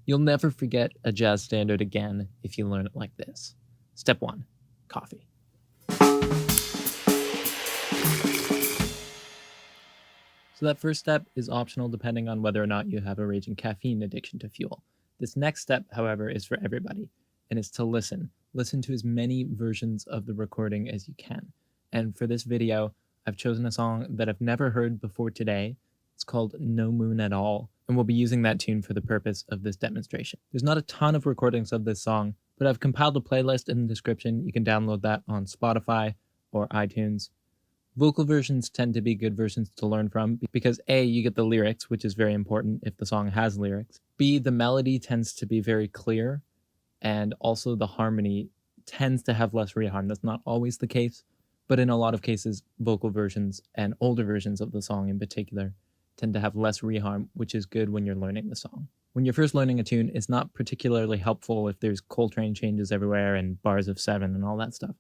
You'll never forget a jazz standard again if you learn it like this. Step 1. Coffee. So that first step is optional depending on whether or not you have a raging caffeine addiction to fuel. This next step, however, is for everybody, and it's to listen. Listen to as many versions of the recording as you can. And for this video, I've chosen a song that I've never heard before today. It's called No Moon at All, and we'll be using that tune for the purpose of this demonstration. There's not a ton of recordings of this song, but I've compiled a playlist in the description. You can download that on Spotify or iTunes. Vocal versions tend to be good versions to learn from because A, you get the lyrics, which is very important if the song has lyrics. B, the melody tends to be very clear, and also the harmony tends to have less reharm. That's not always the case, but in a lot of cases, vocal versions and older versions of the song in particular tend to have less reharm, which is good when you're learning the song. When you're first learning a tune, it's not particularly helpful if there's Coltrane changes everywhere and bars of 7 and all that stuff,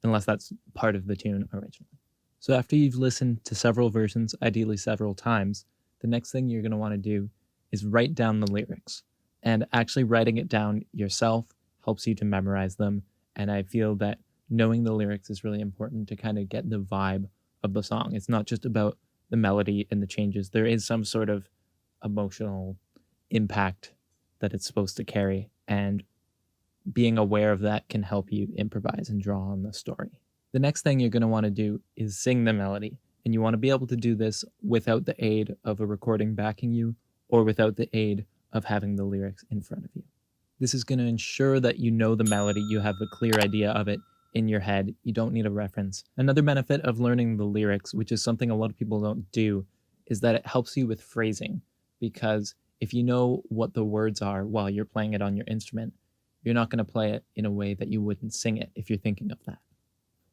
unless that's part of the tune originally. So after you've listened to several versions, ideally several times, the next thing you're going to want to do is write down the lyrics. And actually writing it down yourself helps you to memorize them. And I feel that knowing the lyrics is really important to kind of get the vibe of the song. It's not just about the melody and the changes. There is some sort of emotional impact that it's supposed to carry. And being aware of that can help you improvise and draw on the story. The next thing you're going to want to do is sing the melody, and you want to be able to do this without the aid of a recording backing you or without the aid of having the lyrics in front of you. This is going to ensure that you know the melody, you have a clear idea of it in your head. You don't need a reference. Another benefit of learning the lyrics, which is something a lot of people don't do, is that it helps you with phrasing, because if you know what the words are while you're playing it on your instrument, you're not going to play it in a way that you wouldn't sing it if you're thinking of that.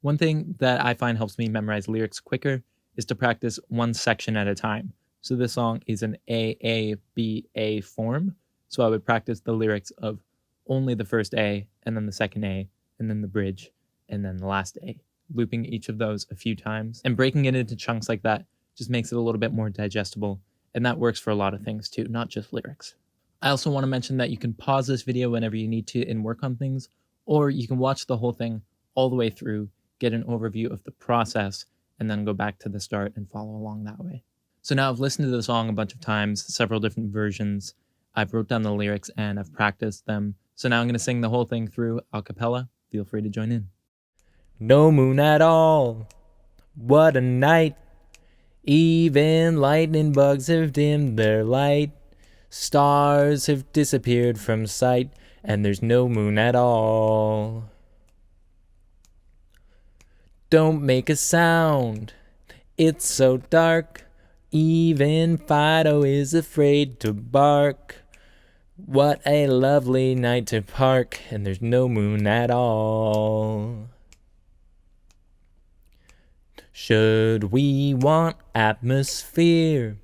One thing that I find helps me memorize lyrics quicker is to practice one section at a time. So this song is an A-A-B-A form. So I would practice the lyrics of only the first A, and then the second A, and then the bridge, and then the last A, looping each of those a few times. And breaking it into chunks like that just makes it a little bit more digestible. And that works for a lot of things too, not just lyrics. I also want to mention that you can pause this video whenever you need to and work on things, or you can watch the whole thing all the way through, get an overview of the process, and then go back to the start and follow along that way. So now I've listened to the song a bunch of times, several different versions. I've wrote down the lyrics and I've practiced them. So now I'm going to sing the whole thing through a cappella. Feel free to join in. No moon at all. What a night. Even lightning bugs have dimmed their light. Stars have disappeared from sight, and there's no moon at all. Don't make a sound, it's so dark. Even Fido is afraid to bark. What a lovely night to park, and there's no moon at all. Should we want atmosphere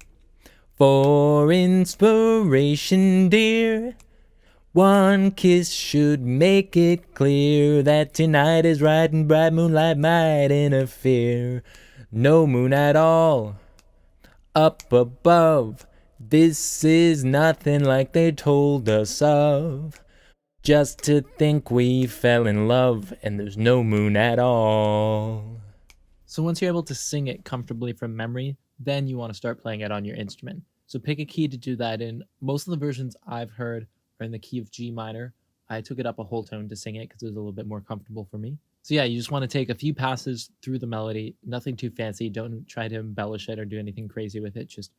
for inspiration, dear? One kiss should make it clear that tonight is right and bright moonlight might interfere. No moon at all up above. This is nothing like they told us of. Just to think we fell in love and there's no moon at all. So once you're able to sing it comfortably from memory, then you want to start playing it on your instrument. So pick a key to do that in. Most of the versions I've heard are in the key of G minor. I took it up a whole tone to sing it because it was a little bit more comfortable for me. So yeah, you just want to take a few passes through the melody, nothing too fancy. Don't try to embellish it or do anything crazy with it. Just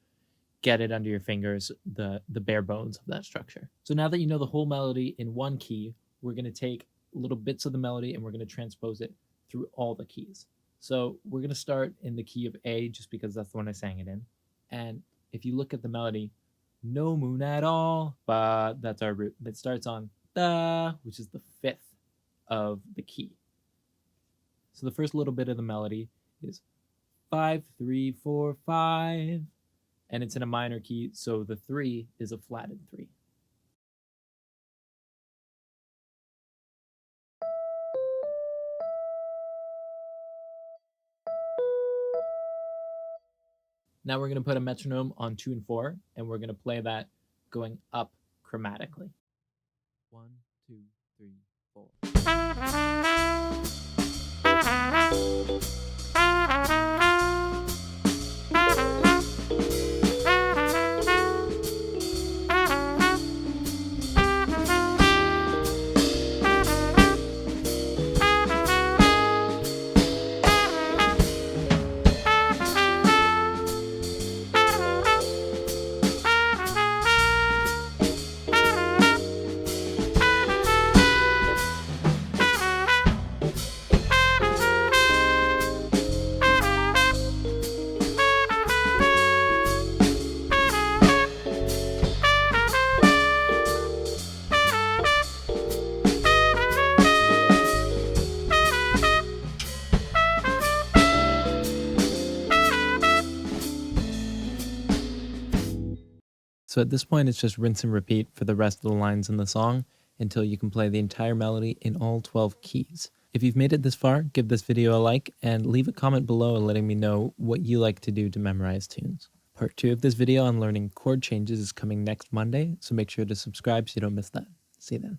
get it under your fingers, the bare bones of that structure. So now that you know the whole melody in one key, we're going to take little bits of the melody and we're going to transpose it through all the keys. So we're going to start in the key of A just because that's the one I sang it in. And if you look at the melody, no moon at all, but that's our root. That starts on da, which is the fifth of the key. So the first little bit of the melody is 5, 3, 4, 5, and it's in a minor key, so the 3 is a flatted 3. Now we're going to put a metronome on 2 and 4, and we're going to play that going up chromatically. 1, 2, 3, 4. So at this point, it's just rinse and repeat for the rest of the lines in the song until you can play the entire melody in all 12 keys. If you've made it this far, give this video a like and leave a comment below letting me know what you like to do to memorize tunes. Part 2 of this video on learning chord changes is coming next Monday, so make sure to subscribe so you don't miss that. See you then.